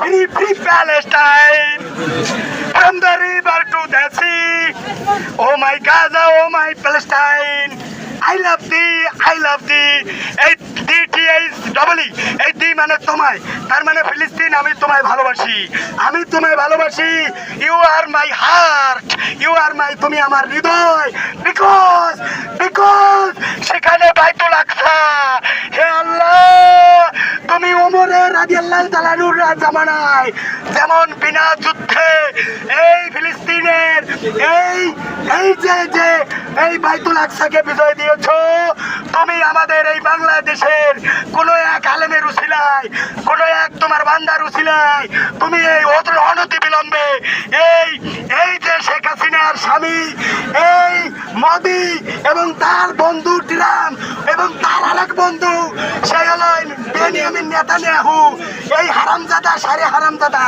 free Palestine, from the river to the sea. Oh my Gaza, oh my Palestine, I love thee, I love thee. এই DTH এই দি মানে তোমায়, তার মানে ফিলিস্তিন, আমি তোমায় ভালোবাসি, আমি তোমায় ভালোবাসি। You are my heart, you are my, তুমি আমার হৃদয়। বিকজ সেখানে বাইতুল আকসা। হে আল্লাহ, তুমি ওমরের রাদিয়াল্লাহু তাআলার জামানায় যেমন বিনা যুদ্ধে এই ফিলিস্তিনের এই যে এই বাইতুল আকসাকে বিজয় দিয়েছো, তুমি আমাদের এই বাংলাদেশের কোন এক আলেমের উসিলায়, কোন এক তোমার বান্দার উসিলায় তুমি এই অনতি বিলম্বে এই যে শেখ হাসিনার স্বামী এই মোদি এবং তার বন্ধু ট্রাম্প এবং তার আরেক বন্ধু সেই হলো বেনিয়ামিন নেতানিয়াহু, এই হারামজাদা সারে হারামজাদা